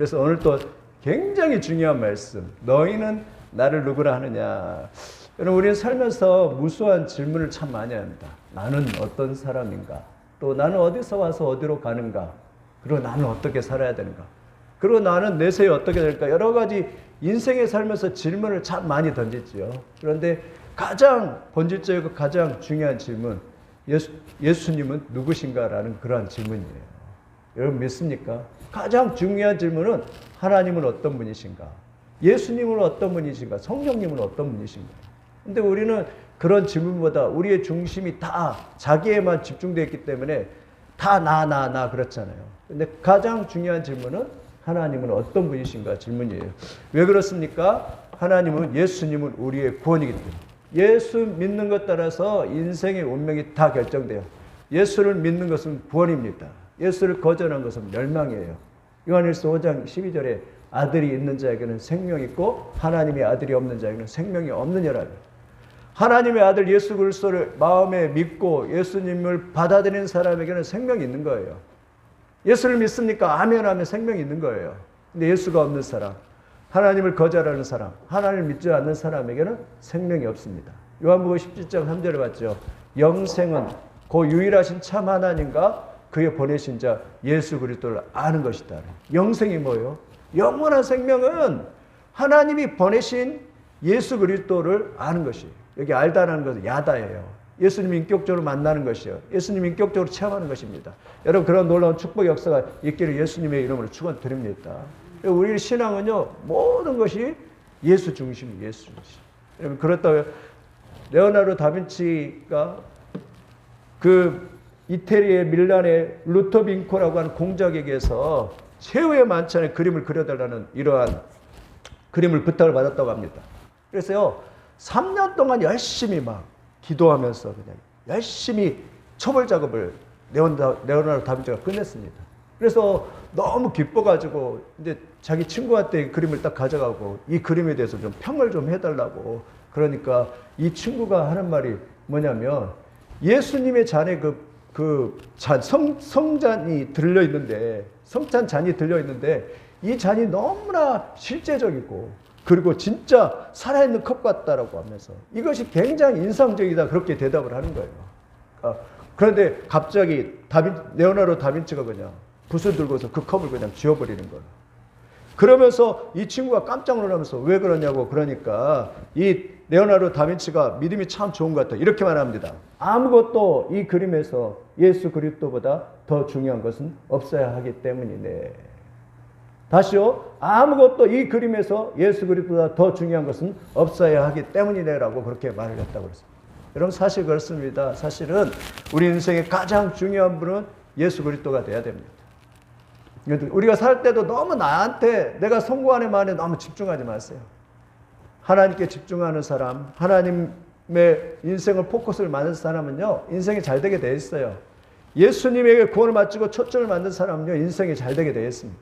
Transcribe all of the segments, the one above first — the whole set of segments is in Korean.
그래서 오늘 또 굉장히 중요한 말씀. 너희는 나를 누구라 하느냐. 여러분, 우리는 살면서 무수한 질문을 참 많이 합니다. 나는 어떤 사람인가? 또 나는 어디서 와서 어디로 가는가? 그리고 나는 어떻게 살아야 되는가? 그리고 나는 내세에 어떻게 될까? 여러 가지 인생에 살면서 질문을 참 많이 던지지요. 그런데 가장 본질적이고 가장 중요한 질문, 예수님은 누구신가라는 그러한 질문이에요. 여러분 믿습니까? 가장 중요한 질문은 하나님은 어떤 분이신가? 예수님은 어떤 분이신가? 성령님은 어떤 분이신가? 근데 우리는 그런 질문보다 우리의 중심이 다 자기에만 집중되어 있기 때문에 다 나 그렇잖아요. 근데 가장 중요한 질문은 하나님은 어떤 분이신가 질문이에요. 왜 그렇습니까? 하나님은, 예수님은 우리의 구원이기 때문에. 예수 믿는 것 따라서 인생의 운명이 다 결정돼요. 예수를 믿는 것은 구원입니다. 예수를 거절한 것은 멸망이에요. 요한일서 5장 12절에 아들이 있는 자에게는 생명이 있고 하나님의 아들이 없는 자에게는 생명이 없느니라. 하나님의 아들 예수 그리스도를 마음에 믿고 예수님을 받아들이는 사람에게는 생명이 있는 거예요. 예수를 믿습니까? 아멘 하면 생명이 있는 거예요. 근데 예수가 없는 사람, 하나님을 거절하는 사람, 하나님을 믿지 않는 사람에게는 생명이 없습니다. 요한복음 17장 3절에 봤죠. 영생은 그 유일하신 참 하나님과 그의 보내신 자 예수 그리스도를 아는 것이다. 영생이 뭐예요? 영원한 생명은 하나님이 보내신 예수 그리스도를 아는 것이에요. 여기 알다라는 것은 야다예요. 예수님 인격적으로 만나는 것이요. 예수님 인격적으로 체험하는 것입니다. 여러분, 그런 놀라운 축복 역사가 있기를 예수님의 이름으로 축원드립니다. 우리 신앙은요, 모든 것이 예수 중심이에요. 예수 중심. 여러분, 그렇다고 레오나르도 다빈치가 그 이태리의 밀란의 루토빙코라고 하는 공작에게서 최후의 만찬의 그림을 그려달라는 이러한 그림을 부탁을 받았다고 합니다. 그래서요, 3년 동안 열심히 막 기도하면서 그냥 열심히 초벌 작업을 레오나르도 다빈치가 끝냈습니다. 그래서 너무 기뻐가지고 이제 자기 친구한테 이 그림을 딱 가져가고 이 그림에 대해서 좀 평을 좀 해달라고. 그러니까 이 친구가 하는 말이 뭐냐면, 예수님의 잔에 성잔이 들려있는데, 성찬잔이 들려있는데 이 잔이 너무나 실제적이고 그리고 진짜 살아있는 컵 같다라고 하면서 이것이 굉장히 인상적이다, 그렇게 대답을 하는 거예요. 그런데 갑자기 레오나르도 다빈치가 그냥 붓을 들고서 그 컵을 그냥 쥐어버리는 거예요. 그러면서 이 친구가 깜짝 놀라면서 왜 그러냐고. 그러니까 이 레오나르도 다빈치가 믿음이 참 좋은 것 같아요. 이렇게 말합니다. 아무것도 이 그림에서 예수 그리스도보다 더 중요한 것은 없어야 하기 때문이네. 다시요. 아무것도 이 그림에서 예수 그리스도보다 더 중요한 것은 없어야 하기 때문이네라고 그렇게 말을 했다고 그랬습니다. 여러분, 사실 그렇습니다. 사실은 우리 인생의 가장 중요한 분은 예수 그리스도가 돼야 됩니다. 우리가 살 때도 너무 나한테, 내가 성공하는 마음에 너무 집중하지 마세요. 하나님께 집중하는 사람, 하나님의 인생을 포커스를 맞는 사람은요, 인생이 잘 되게 되어 있어요. 예수님에게 구원을 맞추고 초점을 맞는 사람은요, 인생이 잘 되게 되어 있습니다.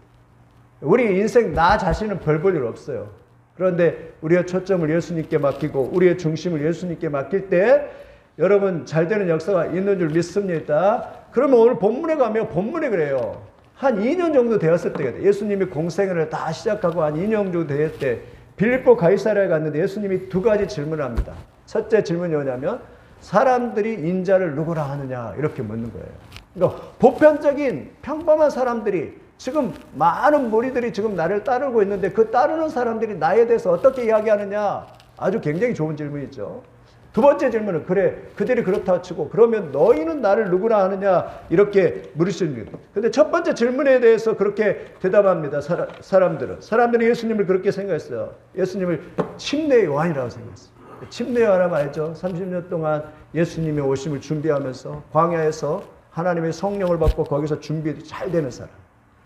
우리 인생 나 자신은 별 볼 일 없어요. 그런데 우리의 초점을 예수님께 맡기고 우리의 중심을 예수님께 맡길 때 여러분 잘 되는 역사가 있는 줄 믿습니다. 그러면 오늘 본문에 가면 본문에 그래요. 한 2년 정도 되었을 때, 예수님이 공생애를 다 시작하고 한 2년 정도 되었을 때 빌립보 가이사랴에 갔는데 예수님이 두 가지 질문을 합니다. 첫째 질문이 뭐냐면, 사람들이 인자를 누구라 하느냐, 이렇게 묻는 거예요. 그러니까 보편적인 평범한 사람들이, 지금 많은 무리들이 지금 나를 따르고 있는데 그 따르는 사람들이 나에 대해서 어떻게 이야기하느냐, 아주 굉장히 좋은 질문이죠. 두 번째 질문은, 그래, 그들이 그렇다 치고 그러면 너희는 나를 누구라 하느냐, 이렇게 물으십니다. 근데 첫 번째 질문에 대해서 그렇게 대답합니다. 사람들은 예수님을 그렇게 생각했어요. 예수님을 침례의 요한이라고 생각했어요. 침례 요한은 알죠? 30년 동안 예수님의 오심을 준비하면서 광야에서 하나님의 성령을 받고 거기서 준비 잘 되는 사람.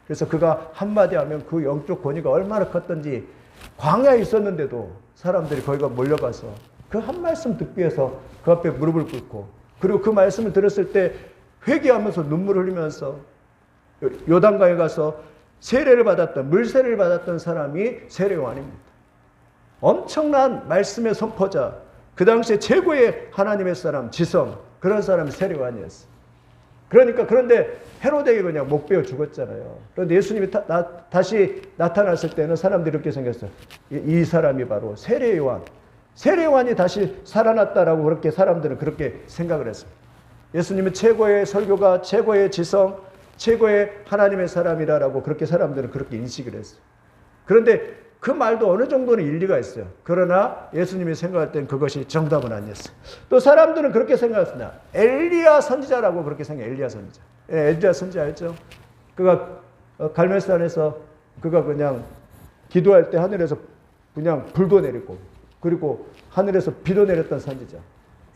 그래서 그가 한마디 하면 그 영적 권위가 얼마나 컸던지, 광야에 있었는데도 사람들이 거기가 몰려가서 그 한 말씀 듣기 위해서 그 앞에 무릎을 꿇고, 그리고 그 말씀을 들었을 때 회개하면서 눈물을 흘리면서 요단강에 가서 세례를 받았던, 물세례를 받았던 사람이 세례 요한입니다. 엄청난 말씀의 선포자, 그 당시에 최고의 하나님의 사람, 지성, 그런 사람이 세례 요한이었어요. 그러니까 그런데 헤로데가 그냥 못 베어 죽었잖아요. 그런데 예수님이 다시 나타났을 때는 사람들이 이렇게 생겼어요. 이 사람이 바로 세례 요한. 세례 요한이 다시 살아났다라고 그렇게 사람들은 그렇게 생각을 했어요. 예수님은 최고의 설교가, 최고의 지성, 최고의 하나님의 사람이라고 그렇게 사람들은 그렇게 인식을 했어요. 그런데 그 말도 어느 정도는 일리가 있어요. 그러나 예수님이 생각할 땐 그것이 정답은 아니었어요. 또 사람들은 그렇게 생각했습니다. 엘리야 선지자라고 그렇게 생각해요. 엘리야 선지자. 예, 엘리야 선지자 알죠? 그가 갈멜산에서 그가 그냥 기도할 때 하늘에서 그냥 불도 내리고 그리고 하늘에서 비도 내렸던 선지자.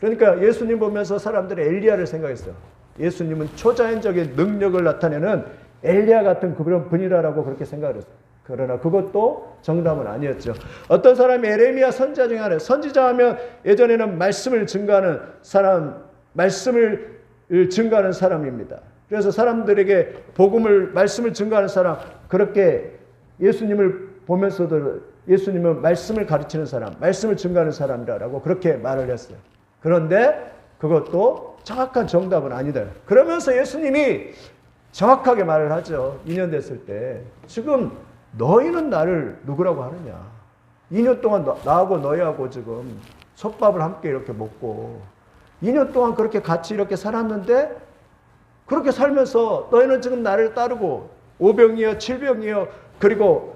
그러니까 예수님 보면서 사람들은 엘리야를 생각했어요. 예수님은 초자연적인 능력을 나타내는 엘리야 같은 그런 분이라고 그렇게 생각을 했어요. 그러나 그것도 정답은 아니었죠. 어떤 사람이 에레미야 선지자 중에 하나, 선지자 하면 예전에는 말씀을 증가하는 사람, 말씀을 증가하는 사람입니다. 그래서 사람들에게 말씀을 증가하는 사람, 그렇게 예수님을 보면서도 예수님은 말씀을 가르치는 사람, 말씀을 증가하는 사람이라고 그렇게 말을 했어요. 그런데 그것도 정확한 정답은 아니다. 그러면서 예수님이 정확하게 말을 하죠. 2년 됐을 때. 지금 너희는 나를 누구라고 하느냐. 2년 동안 나하고 너희하고 지금 솥밥을 함께 이렇게 먹고 2년 동안 그렇게 같이 이렇게 살았는데 그렇게 살면서 너희는 지금 나를 따르고 5병이요 7병이요 그리고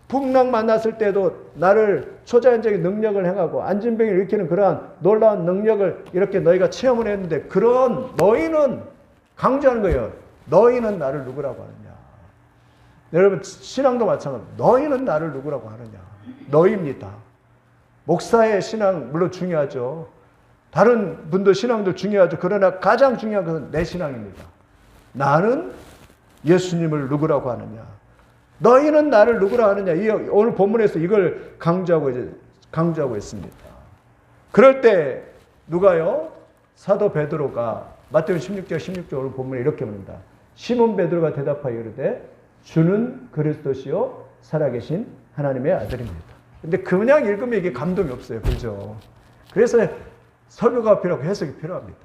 풍랑 만났을 때도 나를 초자연적인 능력을 행하고 안진병을 일으키는 그러한 놀라운 능력을 이렇게 너희가 체험을 했는데 그런 너희는 강조하는 거예요. 너희는 나를 누구라고 하느냐. 여러분 신앙도 마찬가지입니다. 너희는 나를 누구라고 하느냐. 너희입니다. 목사의 신앙 물론 중요하죠. 다른 분들 신앙도 중요하죠. 그러나 가장 중요한 것은 내 신앙입니다. 나는 예수님을 누구라고 하느냐. 너희는 나를 누구라 하느냐. 오늘 본문에서 이걸 강조하고 있습니다. 그럴 때 누가요? 사도 베드로가 마태복음 16절 오늘 본문에 이렇게 묻는다. 시몬 베드로가 대답하여 이르되 주는 그리스도시요 살아계신 하나님의 아들입니다. 근데 그냥 읽으면 이게 감동이 없어요. 그죠? 그래서 설교가 필요하고 해석이 필요합니다.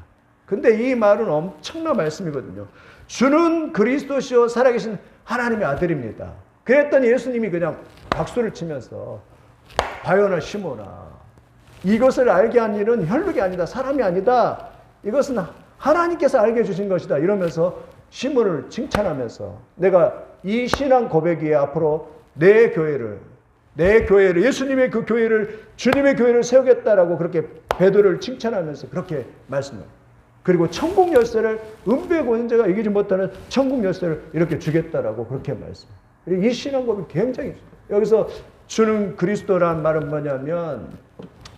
근데 이 말은 엄청난 말씀이거든요. 주는 그리스도시요 살아계신 하나님의 아들입니다. 그랬더니 예수님이 그냥 박수를 치면서 바요나 시모나 이것을 알게 한 일은 혈육이 아니다. 사람이 아니다. 이것은 하나님께서 알게 해주신 것이다. 이러면서 시몬을 칭찬하면서 내가 이 신앙 고백이 앞으로 내 교회를 예수님의 그 교회를 주님의 교회를 세우겠다라고 그렇게 베드로를 칭찬하면서 그렇게 말씀해요. 그리고 천국 열쇠를 은폐의 권세자가 이기지 못하는 천국 열쇠를 이렇게 주겠다라고 그렇게 말씀해요. 이 신앙 고백이 굉장히 여기서 주는 그리스도라는 말은 뭐냐면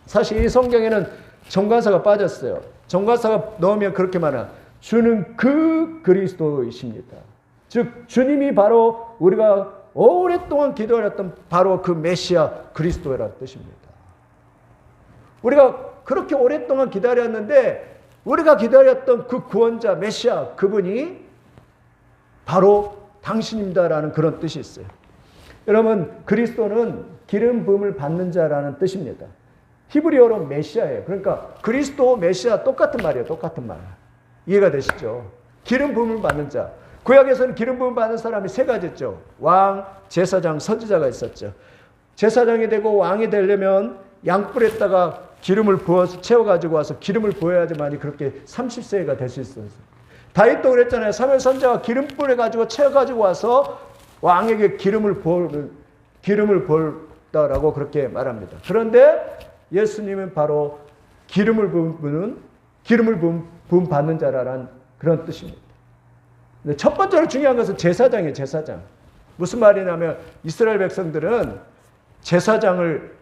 사실 이 성경에는 정관사가 빠졌어요. 정관사가 넣으면 그렇게 말해요. 주는 그 그리스도이십니다. 즉 주님이 바로 우리가 오랫동안 기도하였던 바로 그 메시아 그리스도라는 뜻입니다. 우리가 그렇게 오랫동안 기다렸는데 우리가 기다렸던 그 구원자 메시아 그분이 바로 당신입니다라는 그런 뜻이 있어요. 여러분 그리스도는 기름 부음을 받는 자라는 뜻입니다. 히브리어로 메시아예요. 그러니까 그리스도 메시아 똑같은 말이에요. 똑같은 말. 이해가 되시죠? 기름 부음을 받는 자. 구약에서는 기름 부음 받는 사람이 세 가지였죠. 왕, 제사장, 선지자가 있었죠. 제사장이 되고 왕이 되려면 양뿔에다가 기름을 부어서 채워가지고 와서 기름을 부어야지만이 그렇게 30세가 될 수 있었어요. 다윗도 그랬잖아요. 사무엘 선지자가 기름불에 가지고 채워가지고 와서 왕에게 기름을 부었다라고 그렇게 말합니다. 그런데 예수님은 바로 기름을 부음 받는 자라는 그런 뜻입니다. 첫 번째로 중요한 것은 제사장이에요. 제사장. 무슨 말이냐면 이스라엘 백성들은 제사장을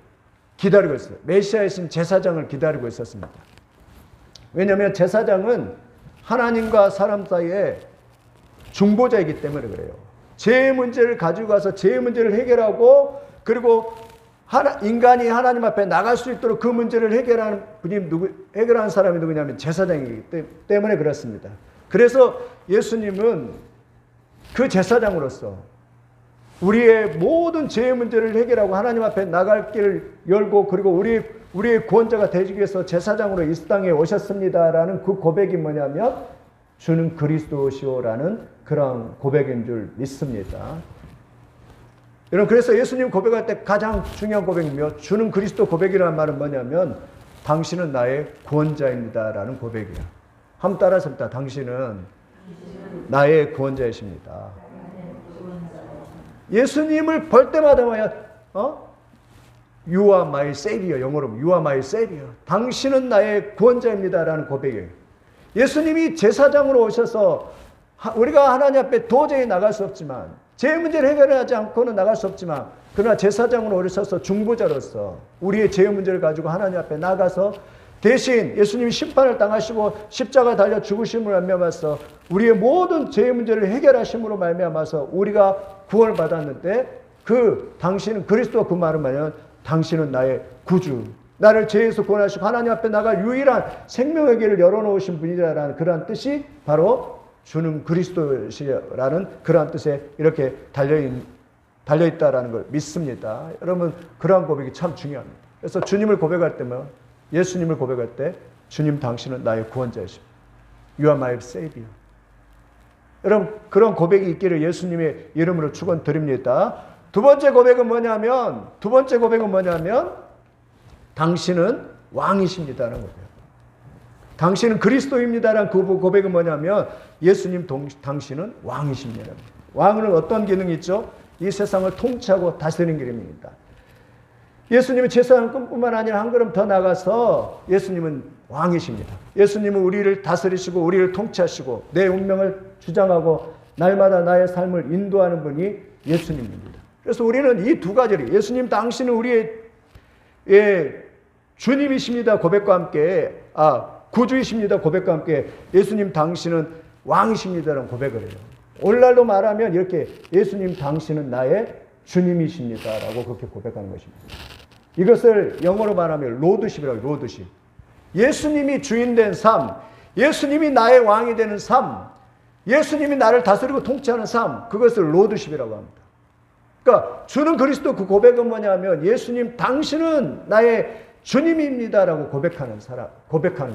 기다리고 있어요. 메시아이신 제사장을 기다리고 있었습니다. 왜냐하면 제사장은 하나님과 사람 사이에 중보자이기 때문에 그래요. 죄의 문제를 가지고 가서 죄의 문제를 해결하고 그리고 인간이 하나님 앞에 나갈 수 있도록 그 문제를 해결하는 사람이 누구냐면 제사장이기 때문에 그렇습니다. 그래서 예수님은 그 제사장으로서 우리의 모든 죄의 문제를 해결하고 하나님 앞에 나갈 길을 열고 그리고 우리의 구원자가 되기 위해서 제사장으로 이 땅에 오셨습니다라는 그 고백이 뭐냐면 주는 그리스도시오라는 그런 고백인 줄 믿습니다. 여러분, 그래서 예수님 고백할 때 가장 중요한 고백이며 주는 그리스도 고백이라는 말은 뭐냐면 당신은 나의 구원자입니다라는 고백이에요. 한번 따라서 합니다. 당신은 나의 구원자이십니다. 예수님을 볼 때마다 You are my savior. 영어로 You are my savior. 당신은 나의 구원자입니다라는 고백이에요. 예수님이 제사장으로 오셔서 우리가 하나님 앞에 도저히 나갈 수 없지만 제 문제를 해결하지 않고는 나갈 수 없지만 그러나 제사장으로 오셔서 중보자로서 우리의 죄 문제를 가지고 하나님 앞에 나가서 대신 예수님이 심판을 당하시고 십자가 달려 죽으심으로 말미암아서 우리의 모든 죄의 문제를 해결하심으로 말미암아서 우리가 구원을 받았는데 그 당신은 그리스도 그 말은 뭐냐면 당신은 나의 구주, 나를 죄에서 구원하시고 하나님 앞에 나갈 유일한 생명의 길을 열어놓으신 분이라는 그러한 뜻이 바로 주는 그리스도시라는 그러한 뜻에 이렇게 달려있다라는 걸 믿습니다. 여러분, 그러한 고백이 참 중요합니다. 그래서 주님을 고백할 때면 예수님을 고백할 때 주님 당신은 나의 구원자이십니다. You are my savior. 여러분, 그런 고백이 있기를 예수님의 이름으로 축원드립니다. 두 번째 고백은 뭐냐면 당신은 왕이십니다라는 거예요. 당신은 그리스도입니다라는 그 고백은 뭐냐면 예수님 당신은 왕이십니다. 왕은 어떤 기능이 있죠? 이 세상을 통치하고 다스리는 기능입니다. 예수님은 제사장뿐만 아니라 한 걸음 더 나가서 예수님은 왕이십니다. 예수님은 우리를 다스리시고 우리를 통치하시고 내 운명을 주장하고 날마다 나의 삶을 인도하는 분이 예수님입니다. 그래서 우리는 이 두 가지를 예수님 당신은 우리의 주님이십니다 고백과 함께 구주이십니다 고백과 함께 예수님 당신은 왕이십니다라는 고백을 해요. 오늘날로 말하면 이렇게 예수님 당신은 나의 주님이십니다라고 그렇게 고백하는 것입니다. 이것을 영어로 말하면 로드십이라고 해요. 로드십. 예수님이 주인된 삶, 예수님이 나의 왕이 되는 삶, 예수님이 나를 다스리고 통치하는 삶, 그것을 로드십이라고 합니다. 그러니까 주는 그리스도 그 고백은 뭐냐면 예수님 당신은 나의 주님입니다라고 고백하는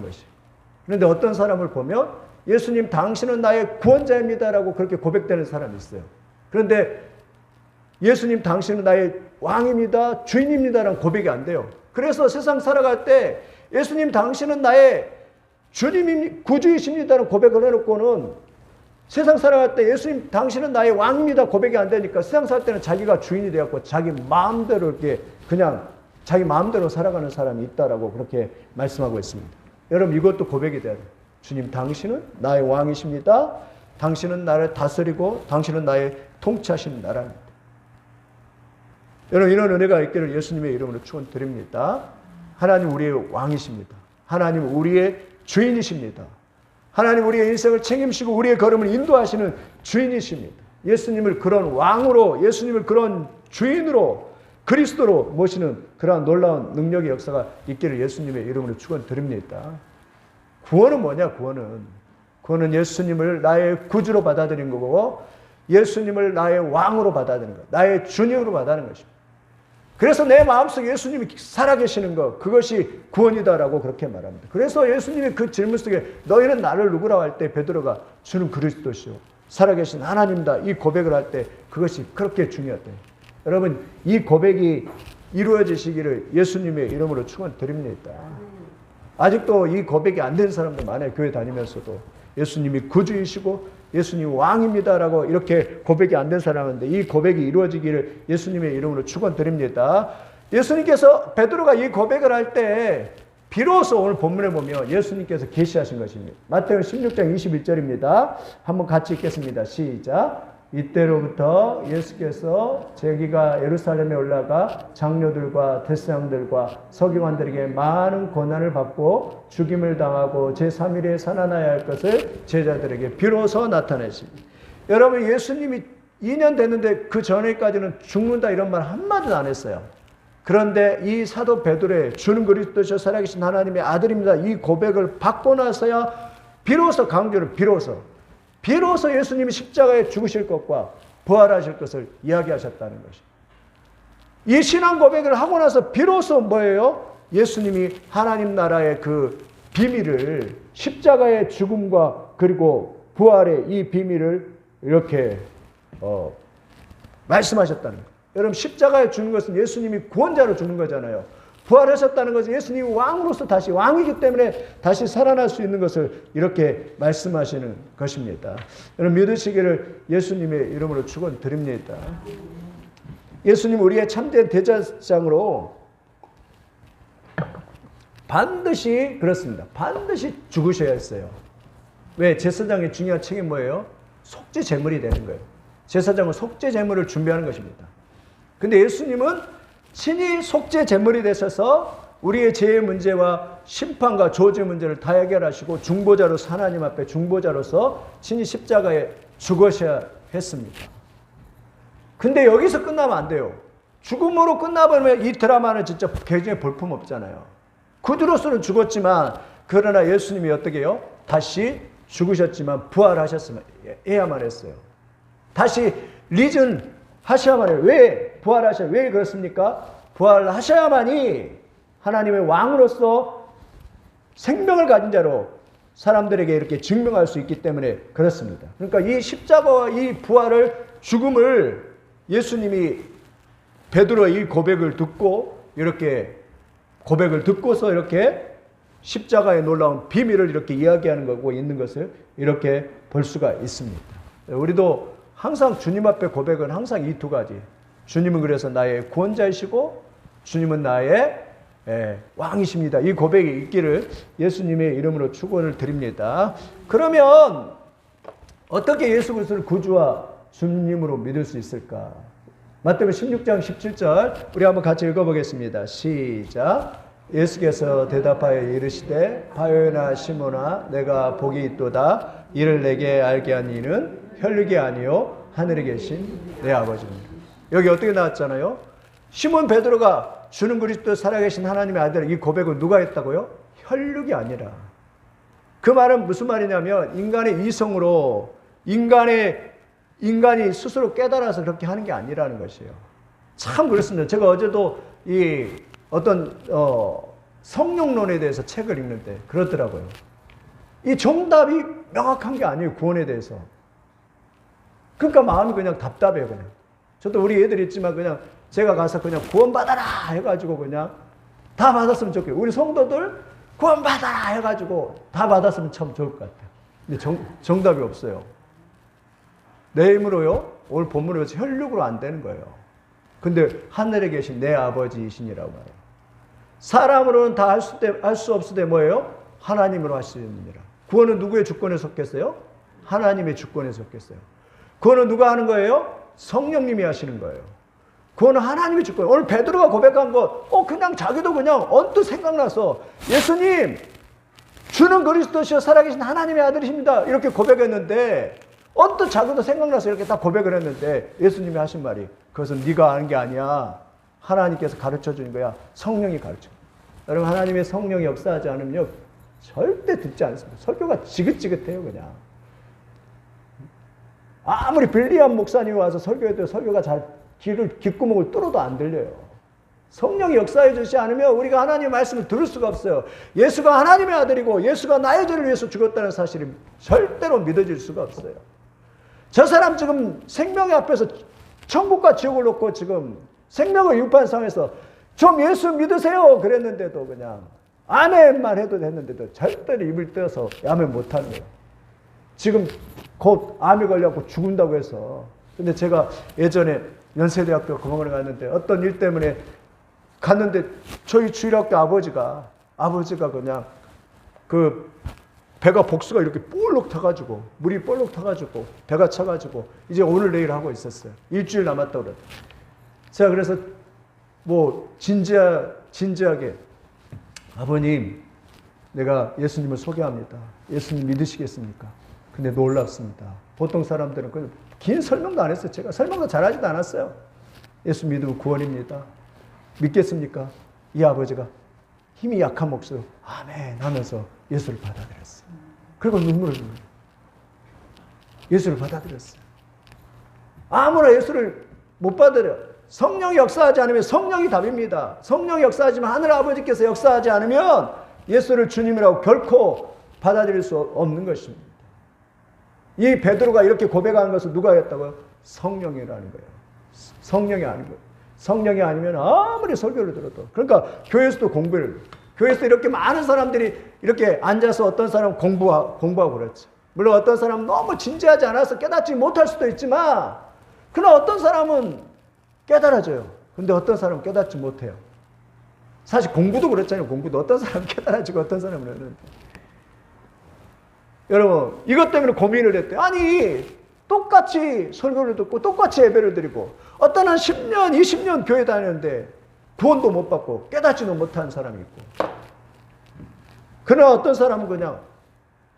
것이. 그런데 어떤 사람을 보면 예수님 당신은 나의 구원자입니다라고 그렇게 고백되는 사람이 있어요. 그런데 예수님 당신은 나의 왕입니다, 주인입니다라는 고백이 안 돼요. 그래서 세상 살아갈 때 예수님 당신은 나의 구주이십니다라는 고백을 해놓고는 세상 살아갈 때 예수님 당신은 나의 왕입니다 고백이 안 되니까 세상 살 때는 자기가 주인이 되었고 자기 마음대로 이렇게 그냥 자기 마음대로 살아가는 사람이 있다라고 그렇게 말씀하고 있습니다. 여러분, 이것도 고백이 돼야 돼요. 주님 당신은 나의 왕이십니다. 당신은 나를 다스리고 당신은 나의 통치하시는 나라입니다. 여러분, 이런 은혜가 있기를 예수님의 이름으로 축원드립니다. 하나님 우리의 왕이십니다. 하나님 우리의 주인이십니다. 하나님 우리의 인생을 책임지고 우리의 걸음을 인도하시는 주인이십니다. 예수님을 그런 왕으로, 예수님을 그런 주인으로, 그리스도로 모시는 그러한 놀라운 능력의 역사가 있기를 예수님의 이름으로 축원드립니다. 구원은 뭐냐? 구원은 예수님을 나의 구주로 받아들인 거고 예수님을 나의 왕으로 받아들인 것, 나의 주님으로 받아들인 것입니다. 그래서 내 마음속에 예수님이 살아계시는 것, 그것이 구원이다라고 그렇게 말합니다. 그래서 예수님이 그 질문 속에 너희는 나를 누구라고 할 때 베드로가 주는 그리스도시요 살아계신 하나님이다 이 고백을 할 때 그것이 그렇게 중요하다. 여러분, 이 고백이 이루어지시기를 예수님의 이름으로 축원드립니다. 아직도 이 고백이 안 된 사람들 많아요. 교회 다니면서도 예수님이 구주이시고 예수님 왕입니다라고 이렇게 고백이 안 된 사람인데 이 고백이 이루어지기를 예수님의 이름으로 축원드립니다. 예수님께서 베드로가 이 고백을 할 때 비로소 오늘 본문에 보면 예수님께서 계시하신 것입니다. 마태복음 16장 21절입니다. 한번 같이 읽겠습니다. 시작. 이때로부터 예수께서 자기가 예루살렘에 올라가 장로들과 대제사장들과 서기관들에게 많은 고난을 받고 죽임을 당하고 제3일에 살아나야 할 것을 제자들에게 비로소 나타내십니다. 여러분, 예수님이 2년 됐는데 그 전에까지는 죽는다 이런 말 한마디도 안 했어요. 그런데 이 사도 베드로의 주는 그리스도시요 살아계신 하나님의 아들입니다 이 고백을 받고 나서야 비로소 강조를 비로소 예수님이 십자가에 죽으실 것과 부활하실 것을 이야기하셨다는 것입니다. 이 신앙 고백을 하고 나서 비로소 뭐예요? 예수님이 하나님 나라의 그 비밀을 십자가의 죽음과 그리고 부활의 이 비밀을 이렇게 말씀하셨다는 거예요. 여러분 십자가에 죽는 것은 예수님이 구원자로 죽는 거잖아요. 부활하셨다는 것은 예수님이 왕으로서 다시 왕이기 때문에 다시 살아날 수 있는 것을 이렇게 말씀하시는 것입니다. 여러분 믿으시기를 예수님의 이름으로 축원드립니다. 예수님 우리의 참된 대제사장으로 반드시 그렇습니다. 반드시 죽으셔야 했어요. 왜? 제사장의 중요한 책임이 뭐예요? 속죄 제물이 되는 거예요. 제사장은 속죄 제물을 준비하는 것입니다. 근데 예수님은 친히 속죄 제물이 되셔서 우리의 죄의 문제와 심판과 저주의 문제를 다 해결하시고 중보자로서 하나님 앞에 중보자로서 친히 십자가에 죽으셔야 했습니다. 근데 여기서 끝나면 안 돼요. 죽음으로 끝나버리면 이 드라마는 진짜 굉장히 볼품없잖아요. 구주로서는 죽었지만 그러나 예수님이 어떻게 해요? 다시 죽으셨지만 부활하셨어야만 했어요. 다시 리전 하셔야만 해요. 왜 부활하셔요? 왜 그렇습니까? 부활하셔야만이 하나님의 왕으로서 생명을 가진 자로 사람들에게 이렇게 증명할 수 있기 때문에 그렇습니다. 그러니까 이 십자가와 이 부활을 죽음을 예수님이 베드로의 이 고백을 듣고 이렇게 고백을 듣고서 이렇게 십자가의 놀라운 비밀을 이렇게 이야기하는 거고 있는 것을 이렇게 볼 수가 있습니다. 우리도 항상 주님 앞에 고백은 항상 이 두 가지. 주님은 그래서 나의 구원자이시고 주님은 나의 왕이십니다. 이 고백이 있기를 예수님의 이름으로 축원을 드립니다. 그러면 어떻게 예수 그리스도를 구주와 주님으로 믿을 수 있을까? 마태복음 16장 17절 우리 한번 같이 읽어보겠습니다. 시작. 예수께서 대답하여 이르시되 바요나 시몬아 내가 복이 있도다. 이를 내게 알게 한 이는 혈육이 아니요 하늘에 계신 내 아버지입니다. 여기 어떻게 나왔잖아요. 시몬 베드로가 주는 그리스도 살아계신 하나님의 아들 이 고백을 누가 했다고요? 혈육이 아니라. 그 말은 무슨 말이냐면 인간의 이성으로 인간이 스스로 깨달아서 그렇게 하는 게 아니라는 것이에요. 참 그렇습니다. 제가 어제도 이 어떤 성령론에 대해서 책을 읽는데 그렇더라고요. 이 정답이 명확한 게 아니에요. 구원에 대해서. 그러니까 마음이 그냥 답답해요. 그냥. 저도 우리 애들 있지만 그냥 제가 가서 그냥 구원받아라 해가지고 그냥 다 받았으면 좋겠어요. 우리 성도들 구원받아라 해가지고 다 받았으면 참 좋을 것 같아요. 근데 정답이 없어요. 내 힘으로요? 오늘 본문에 혈육으로 안 되는 거예요. 근데 하늘에 계신 내 아버지이시니라고 해요. 사람으로는 다 할 수 없으되 뭐예요? 하나님으로 하시느니라. 구원은 누구의 주권에 속했어요? 하나님의 주권에 속했어요. 구원은 누가 하는 거예요? 성령님이 하시는 거예요. 구원은 하나님의 주권. 오늘 베드로가 고백한 거, 그냥 자기도 그냥 언뜻 생각나서 예수님, 주는 그리스도시여 살아계신 하나님의 아들이십니다. 이렇게 고백했는데 언뜻 자기도 생각나서 이렇게 다 고백을 했는데 예수님이 하신 말이 그것은 네가 아는 게 아니야. 하나님께서 가르쳐 주는 거야. 성령이 가르쳐. 여러분 하나님의 성령이 역사하지 않으면요 절대 듣지 않습니다. 설교가 지긋지긋해요 그냥. 아무리 빌리암 목사님이 와서 설교해도 설교가 잘 귓구멍을 뚫어도 안 들려요. 성령이 역사해 주지 않으면 우리가 하나님의 말씀을 들을 수가 없어요. 예수가 하나님의 아들이고 예수가 나의 죄를 위해서 죽었다는 사실이 절대로 믿어질 수가 없어요. 저 사람 지금 생명의 앞에서 천국과 지옥을 놓고 지금 생명을 위협한 상황에서 좀 예수 믿으세요 그랬는데도 그냥 아멘만 해도 됐는데도 절대로 입을 떼어서 아멘 못하는 거예요. 지금 곧 암이 걸려갖고 죽는다고 해서. 근데 제가 예전에 연세대학교 공학원에 갔는데 어떤 일 때문에 갔는데 저희 주일학교 아버지가 그냥 그 배가 복수가 이렇게 볼록 타가지고 물이 볼록 타가지고 배가 차가지고 이제 오늘 내일 하고 있었어요. 일주일 남았다고 그랬어요. 제가 그래서 뭐 진지하게 아버님 내가 예수님을 소개합니다. 예수님 믿으시겠습니까? 근데 놀랍습니다. 보통 사람들은 긴 설명도 안 했어요. 제가 설명도 잘하지도 않았어요. 예수 믿으면 구원입니다. 믿겠습니까? 이 아버지가 힘이 약한 목소리로 아멘 하면서 예수를 받아들였어요. 그리고 눈물을 흘려요. 예수를 받아들였어요. 아무나 예수를 못 받아들여요. 성령이 역사하지 않으면 성령이 답입니다. 성령이 역사하지만 하늘 아버지께서 역사하지 않으면 예수를 주님이라고 결코 받아들일 수 없는 것입니다. 이 베드로가 이렇게 고백한 것은 누가 했다고요? 성령이라는 거예요. 성령이 아닌 거예요. 성령이 아니면 아무리 설교를 들어도. 그러니까 교회에서도 교회에서 이렇게 많은 사람들이 이렇게 앉아서 어떤 사람은 공부하고 그랬죠. 물론 어떤 사람은 너무 진지하지 않아서 깨닫지 못할 수도 있지만, 그러나 어떤 사람은 깨달아져요. 근데 어떤 사람은 깨닫지 못해요. 사실 공부도 그렇잖아요. 공부도 어떤 사람은 깨달아지고 어떤 사람은 그러는데. 여러분, 이것 때문에 고민을 했대요. 아니, 똑같이 설교를 듣고 똑같이 예배를 드리고 어떤 한 10년, 20년 교회 다녔는데 구원도 못 받고 깨닫지도 못한 사람이 있고, 그러나 어떤 사람은 그냥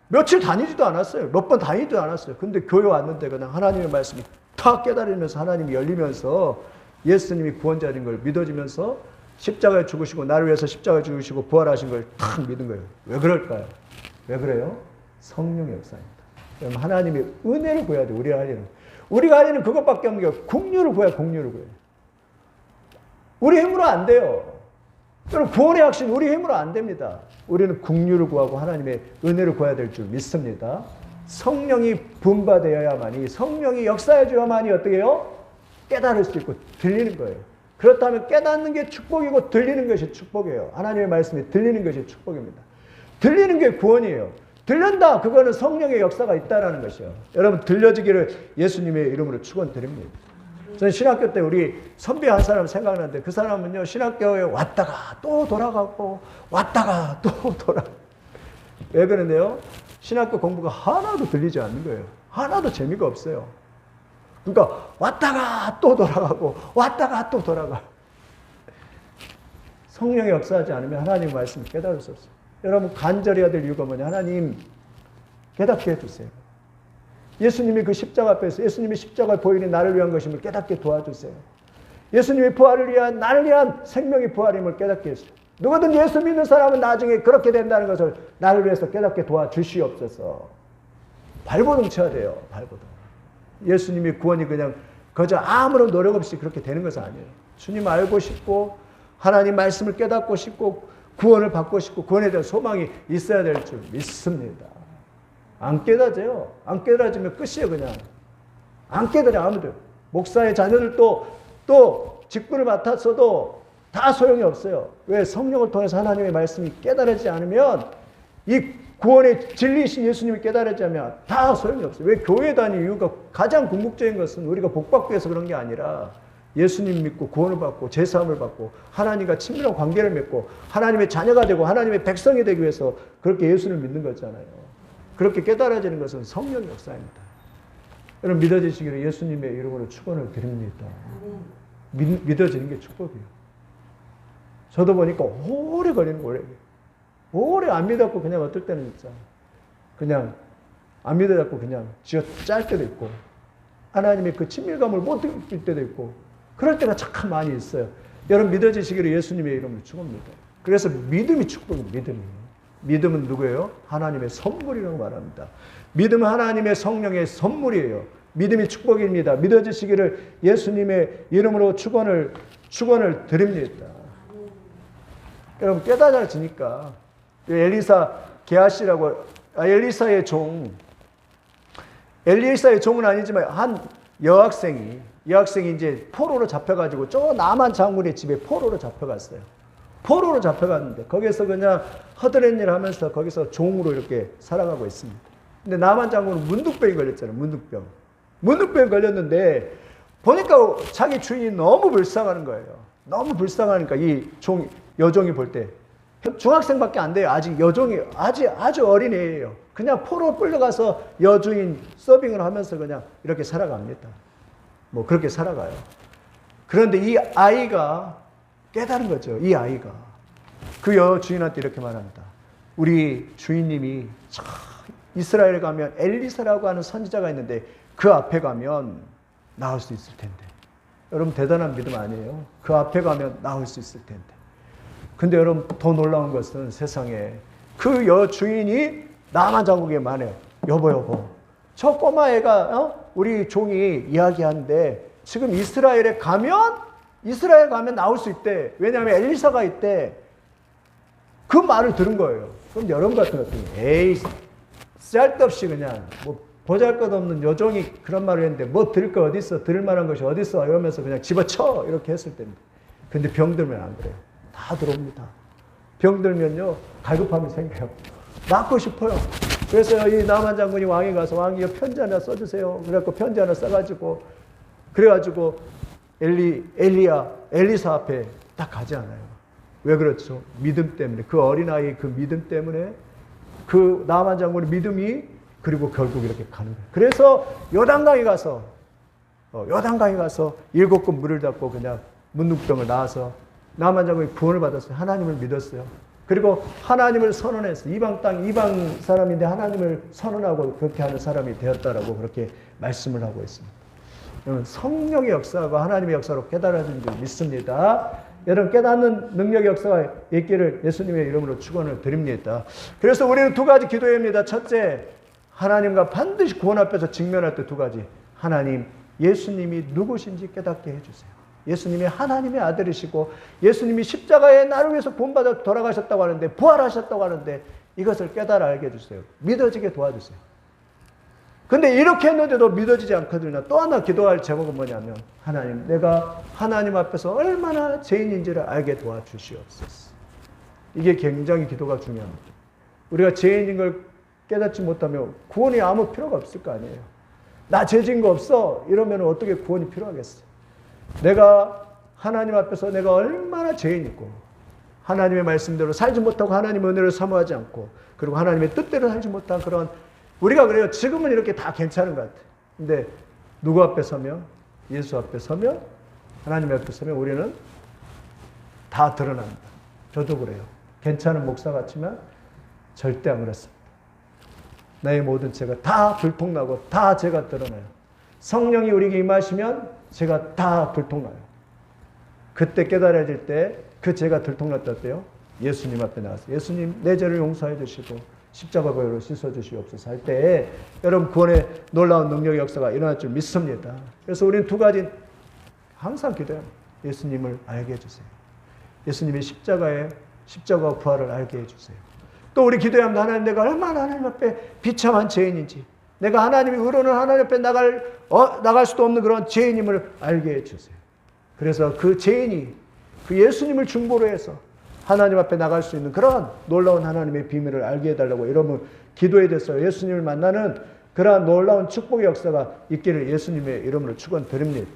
며칠 다니지도 않았어요. 몇 번 다니지도 않았어요. 근데 교회 왔는데 그냥 하나님의 말씀이 다 깨달으면서 하나님이 열리면서 예수님이 구원자인 걸 믿어지면서 십자가에 죽으시고 나를 위해서 십자가에 죽으시고 부활하신 걸 탁 믿은 거예요. 왜 그럴까요? 왜 그래요? 성령의 역사입니다. 그럼 하나님의 은혜를 구해야 돼요. 우리가 하려는 그것밖에 없는 게 긍휼을 구해야 긍휼을 구해요. 우리 힘으로 안 돼요. 여러분, 구원의 확신 우리 힘으로 안 됩니다. 우리는 긍휼을 구하고 하나님의 은혜를 구해야 될 줄 믿습니다. 성령이 분바되어야만이, 성령이 역사해 줘야만이 어떻게 해요? 깨달을 수 있고 들리는 거예요. 그렇다면 깨닫는 게 축복이고 들리는 것이 축복이에요. 하나님의 말씀이 들리는 것이 축복입니다. 들리는 게 구원이에요. 들린다, 그거는 성령의 역사가 있다라는 것이요. 여러분, 들려지기를 예수님의 이름으로 축원드립니다. 저는 신학교 때 우리 선배 한 사람 생각나는데, 그 사람은요, 신학교에 왔다가 또 돌아가고 왔다가 또 돌아가고. 왜 그러는데요? 신학교 공부가 하나도 들리지 않는 거예요. 하나도 재미가 없어요. 그러니까 왔다가 또 돌아가고 왔다가 또 돌아가고. 성령이 역사하지 않으면 하나님의 말씀을 깨달을 수 없어요. 여러분, 간절해야 될 이유가 뭐냐? 하나님 깨닫게 해주세요. 예수님이 그 십자가 앞에서 예수님이 십자가의 보혈이 나를 위한 것임을 깨닫게 도와주세요. 예수님의 부활을 위한, 나를 위한 생명의 부활임을 깨닫게 해주세요. 누구든 예수 믿는 사람은 나중에 그렇게 된다는 것을 나를 위해서 깨닫게 도와주시옵소서. 발버둥 쳐야 돼요. 발버둥. 예수님이 구원이 그냥 그저 아무런 노력 없이 그렇게 되는 것은 아니에요. 주님 알고 싶고 하나님 말씀을 깨닫고 싶고 구원을 받고 싶고 구원에 대한 소망이 있어야 될 줄 믿습니다. 안 깨닫아요. 안 깨닫으면 끝이에요. 그냥 안 깨달아요. 아무도. 목사의 자녀들도 또 직분을 맡았어도 다 소용이 없어요. 왜? 성령을 통해서 하나님의 말씀이 깨달아지지 않으면, 이 구원의 진리이신 예수님이 깨달아지지 않으면 다 소용이 없어요. 왜? 교회 다니는 이유가 가장 궁극적인 것은 우리가 복받기 위해서 그런 게 아니라 예수님 믿고 구원을 받고 제사함을 받고 하나님과 친밀한 관계를 맺고 하나님의 자녀가 되고 하나님의 백성이 되기 위해서 그렇게 예수를 믿는 거잖아요. 그렇게 깨달아지는 것은 성령의 역사입니다. 여러분, 믿어지시기를 예수님의 이름으로 축원을 드립니다. 믿어지는 게 축복이에요. 저도 보니까 오래 걸리는 거예요. 오래 안 믿었고 그냥 어떨 때는 진짜 그냥 안 믿어갖고 그냥 쥐어 짤 때도 있고 하나님의 그 친밀감을 못 느낄 때도 있고 그럴 때가 참 많이 있어요. 여러분, 믿어지시기를 예수님의 이름으로 축원합니다. 그래서 믿음이 축복입니다. 믿음은 누구예요? 하나님의 선물이라고 말합니다. 믿음은 하나님의 성령의 선물이에요. 믿음이 축복입니다. 믿어지시기를 예수님의 이름으로 축원을 드립니다. 여러분, 깨달아지니까 엘리사 게하시라고, 엘리사의 종은 아니지만 한 여학생이 이제 포로로 잡혀가지고 저 나만 장군의 집에 포로로 잡혀갔어요. 포로로 잡혀갔는데 거기서 그냥 허드렛 일 하면서 거기서 종으로 이렇게 살아가고 있습니다. 근데 나만 장군은 문둥병이 걸렸잖아요. 문둥병 걸렸는데 보니까 자기 주인이 너무 불쌍하는 거예요. 너무 불쌍하니까 이 여종이 볼 때 중학생밖에 안 돼요. 아직 여종이 아주 어린애예요. 그냥 포로 끌려가서 여주인 서빙을 하면서 그냥 이렇게 살아갑니다. 뭐 그렇게 살아가요. 그런데 이 아이가 깨달은 거죠. 이 아이가 그 여주인한테 이렇게 말합니다. 우리 주인님이 이스라엘 가면 엘리사라고 하는 선지자가 있는데 그 앞에 가면 나올 수 있을 텐데. 여러분, 대단한 믿음 아니에요? 그 앞에 가면 나올 수 있을 텐데. 근데 여러분, 더 놀라운 것은 세상에 그 여주인이 나만 장국에 말해요. 여보 저 꼬마애가 우리 종이 이야기하는데 지금 이스라엘 가면 나올 수 있대. 왜냐하면 엘리사가 있대. 그 말을 들은 거예요. 그럼 여러분 같은 경우는 에이, 쓸데없이 그냥 뭐 보잘것없는 요종이 그런 말을 했는데 뭐 들을 거 어디 있어? 들을 만한 것이 어디 있어? 이러면서 그냥 집어쳐 이렇게 했을 때입니다. 근데 병들면 안 그래요. 다 들어옵니다. 병들면요 갈급함이 생겨요. 낳고 싶어요. 그래서 이 나만 장군이 왕에 가서 왕이 편지 하나 써주세요. 그래갖고 편지 하나 써가지고 그래가지고 엘리사 앞에 딱 가지 않아요. 왜 그렇죠? 믿음 때문에. 그 어린아이의 그 믿음 때문에 그 나만 장군의 믿음이 그리고 결국 이렇게 가는 거예요. 그래서 요단강에 가서 7번 물을 닫고 그냥 문둥병을 낳아서 나만 장군이 구원을 받았어요. 하나님을 믿었어요. 그리고 하나님을 선언했어요. 이방 사람인데 하나님을 선언하고 그렇게 하는 사람이 되었다라고 그렇게 말씀을 하고 있습니다. 성령의 역사가 하나님의 역사로 깨달아진 줄 믿습니다. 여러분 깨닫는 능력의 역사가 있기를 예수님의 이름으로 축원을 드립니다. 그래서 우리는 두 가지 기도합니다. 첫째, 하나님과 반드시 구원 앞에서 직면할 때 두 가지. 하나님, 예수님이 누구신지 깨닫게 해주세요. 예수님이 하나님의 아들이시고 예수님이 십자가에 나를 위해서 구원받아 돌아가셨다고 하는데 부활하셨다고 하는데 이것을 깨달아 알게 해주세요. 믿어지게 도와주세요. 근데 이렇게 했는데도 믿어지지 않거든요. 또 하나 기도할 제목은 뭐냐면 하나님, 내가 하나님 앞에서 얼마나 죄인인지를 알게 도와주시옵소서. 이게 굉장히 기도가 중요합니다. 우리가 죄인인 걸 깨닫지 못하면 구원이 아무 필요가 없을 거 아니에요. 나 죄 지은 거 없어 이러면 어떻게 구원이 필요하겠어요. 내가 하나님 앞에서 내가 얼마나 죄인이고 하나님의 말씀대로 살지 못하고 하나님의 은혜를 사모하지 않고 그리고 하나님의 뜻대로 살지 못한 그런 우리가 그래요. 지금은 이렇게 다 괜찮은 것 같아요. 근데 누구 앞에 서면 예수 앞에 서면 하나님 앞에 서면 우리는 다 드러납니다. 저도 그래요. 괜찮은 목사 같지만 절대 안 그렇습니다. 나의 모든 죄가 다 들통나고 다 죄가 드러나요. 성령이 우리에게 임하시면 죄가 다 들통나요. 그때 깨달아질 때 그 죄가 들통났을 때요. 예수님 앞에 나와서 예수님 내 죄를 용서해 주시고 십자가 보혈로 씻어 주시옵소서 할 때에 여러분 구원의 놀라운 능력의 역사가 일어날 줄 믿습니다. 그래서 우리는 두 가지 항상 기도합니다. 예수님을 알게 해주세요. 예수님의 십자가 부활을 알게 해주세요. 또 우리 기도해야 합니다. 하나님, 내가 얼마나 하나님 앞에 비참한 죄인인지, 내가 하나님이 의로는 하나님 앞에 나갈 수도 없는 그런 죄인임을 알게 해주세요. 그래서 그 죄인이 그 예수님을 중보로 해서 하나님 앞에 나갈 수 있는 그런 놀라운 하나님의 비밀을 알게 해달라고 여러분 기도해 됐어요. 예수님을 만나는 그러한 놀라운 축복의 역사가 있기를 예수님의 이름으로 축원드립니다.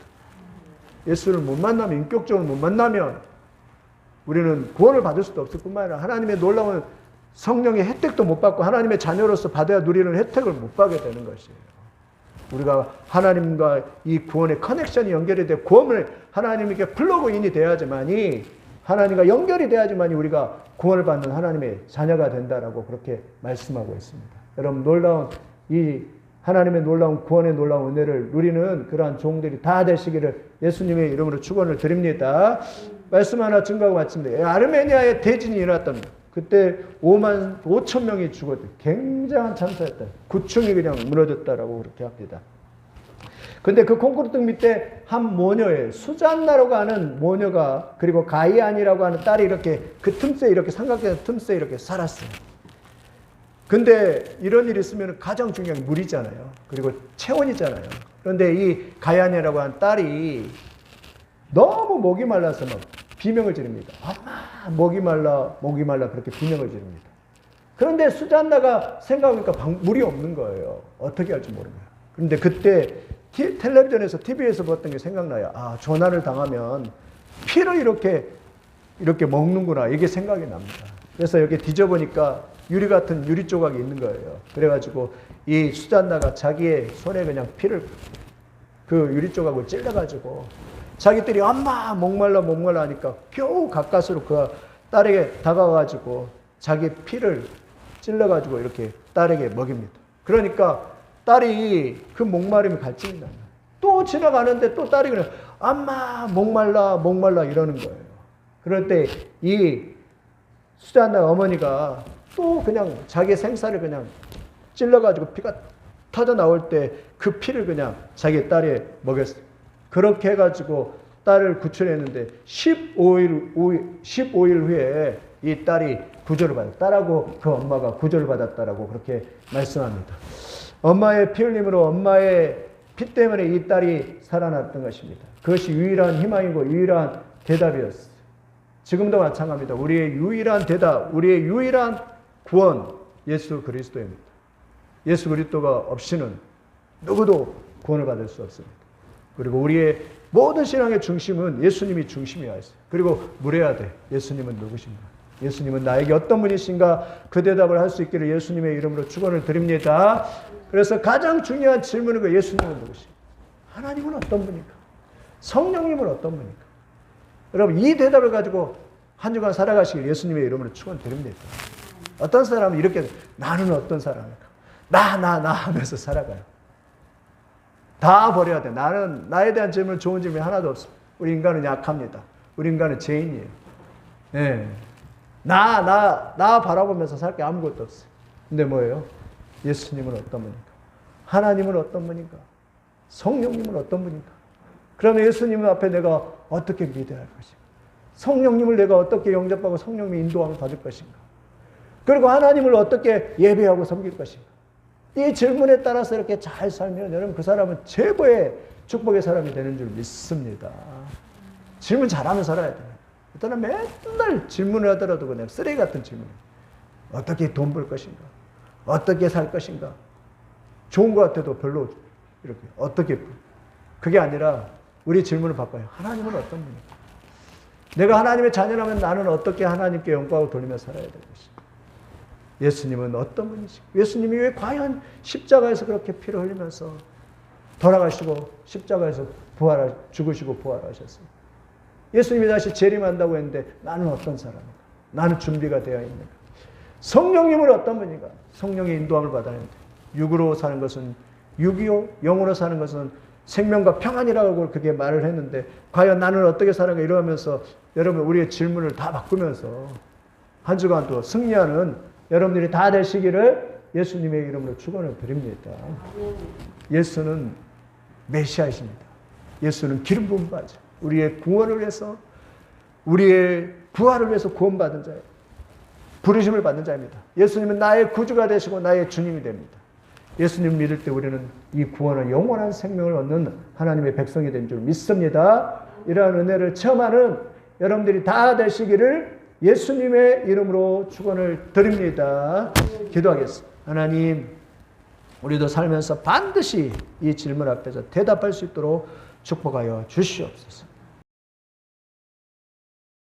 예수를 못 만나면, 인격적으로 못 만나면 우리는 구원을 받을 수도 없을 뿐만 아니라 하나님의 놀라운 성령의 혜택도 못 받고 하나님의 자녀로서 받아야 누리는 혜택을 못 받게 되는 것이에요. 우리가 하나님과 이 구원의 커넥션이 연결이 되고 구원을 하나님에게 플러그인이 돼야지만이 하나님과 연결이 돼야지만이 우리가 구원을 받는 하나님의 자녀가 된다라고 그렇게 말씀하고 있습니다. 여러분 놀라운 이 하나님의 놀라운 구원의 놀라운 은혜를 누리는 그러한 종들이 다 되시기를 예수님의 이름으로 축원을 드립니다. 말씀 하나 증거하고 마칩니다. 아르메니아에 대진이 일어났답니다. 그때 5만 5천 명이 죽었대. 굉장한 참사였다. 구층이 그냥 무너졌다라고 그렇게 합니다. 근데 그 콩쿠르등 밑에 한 모녀예요. 수잔나라고 하는 모녀가 그리고 가이안이라고 하는 딸이 이렇게 그 틈새에 이렇게 삼각형 틈새에 이렇게 살았어요. 근데 이런 일이 있으면 가장 중요한 게 물이잖아요. 그리고 체온이잖아요. 그런데 이 가이안이라고 하는 딸이 너무 목이 말라서 막 비명을 지릅니다. 엄마 목이 말라 그렇게 비명을 지릅니다. 그런데 수잔나가 생각하니까 물이 없는 거예요. 어떻게 할지 모르는 거예요. 그런데 그때 텔레비전에서 TV에서 봤던 게 생각나요. 아, 조난을 당하면 피를 이렇게 먹는구나. 이게 생각이 납니다. 그래서 여기 뒤져보니까 유리 같은 유리 조각이 있는 거예요. 그래가지고 이 수잔나가 자기의 손에 그냥 피를 그 유리 조각을 찔러가지고 자기들이 엄마 목말라 하니까 겨우 가까스로 그 딸에게 다가가가지고 자기 피를 찔러가지고 이렇게 딸에게 먹입니다. 그러니까 딸이 그 목마름이 갈증이 나요. 또 지나가는데 또 딸이 그냥 엄마 목말라 이러는 거예요. 그럴 때 이 수잔나 어머니가 또 그냥 자기 생사를 그냥 찔러가지고 피가 터져 나올 때 그 피를 그냥 자기 딸에 먹였어요. 그렇게 해가지고 딸을 구출했는데 15일 후에 이 딸이 구조를 받았다. 딸하고 그 엄마가 구조를 받았다라고 그렇게 말씀합니다. 엄마의 피 흘림으로 엄마의 피 때문에 이 딸이 살아났던 것입니다. 그것이 유일한 희망이고 유일한 대답이었어요. 지금도 마찬가지입니다. 우리의 유일한 대답, 우리의 유일한 구원, 예수 그리스도입니다. 예수 그리스도가 없이는 누구도 구원을 받을 수 없습니다. 그리고 우리의 모든 신앙의 중심은 예수님이 중심이어야 했어요. 그리고 물어야 돼. 예수님은 누구신가? 예수님은 나에게 어떤 분이신가? 그 대답을 할 수 있기를 예수님의 이름으로 축원을 드립니다. 그래서 가장 중요한 질문은 그 예수님은 누구신가? 하나님은 어떤 분인가? 성령님은 어떤 분인가? 여러분 이 대답을 가지고 한 주간 살아가시길 예수님의 이름으로 축원 드립니다. 어떤 사람은 이렇게 나는 어떤 사람인가? 나 하면서 살아가요. 다 버려야 돼. 나는 나에 대한 질문, 좋은 질문이 하나도 없습니다. 우리 인간은 약합니다. 우리 인간은 죄인이에요. 예. 나 바라보면서 살 게 아무것도 없어요. 근데 뭐예요? 예수님은 어떤 분인가? 하나님은 어떤 분인가? 성령님은 어떤 분인가? 그러면 예수님 앞에 내가 어떻게 믿어야 할 것인가? 성령님을 내가 어떻게 영접하고 성령님의 인도함을 받을 것인가? 그리고 하나님을 어떻게 예배하고 섬길 것인가? 이 질문에 따라서 이렇게 잘 살면 여러분 그 사람은 최고의 축복의 사람이 되는 줄 믿습니다. 질문 잘하면 살아야 돼요. 어떤 맨날 질문을 하더라도 그냥 쓰레기 같은 질문. 어떻게 돈 벌 것인가? 어떻게 살 것인가? 좋은 것 같아도 별로 이렇게 어떻게 그게 아니라 우리 질문을 바꿔요. 하나님은 어떤 분인가? 내가 하나님의 자녀라면 나는 어떻게 하나님께 영광을 돌리며 살아야 될 것인가? 예수님은 어떤 분이신가? 예수님이 왜 과연 십자가에서 그렇게 피를 흘리면서 돌아가시고 십자가에서 죽으시고 부활하셨어요? 예수님이 다시 재림한다고 했는데 나는 어떤 사람인가? 나는 준비가 되어 있는가? 성령님은 어떤 분인가? 성령의 인도함을 받아야 하는데 육으로 사는 것은 육이요, 영으로 사는 것은 생명과 평안이라고 그렇게 말을 했는데 과연 나는 어떻게 사는가 이러면서 여러분 우리의 질문을 다 바꾸면서 한 주간 또 승리하는 여러분들이 다 되시기를 예수님의 이름으로 축원을 드립니다. 예수는 메시아이십니다. 예수는 기름 부은 바죠. 우리의 구원을 위해서 우리의 부활을 위해서 구원받은 자예요. 부르심을 받는 자입니다. 예수님은 나의 구주가 되시고 나의 주님이 됩니다. 예수님 믿을 때 우리는 이 구원을 영원한 생명을 얻는 하나님의 백성이 된 줄 믿습니다. 이러한 은혜를 체험하는 여러분들이 다 되시기를 예수님의 이름으로 축원을 드립니다. 기도하겠습니다. 하나님, 우리도 살면서 반드시 이 질문 앞에서 대답할 수 있도록 축복하여 주시옵소서.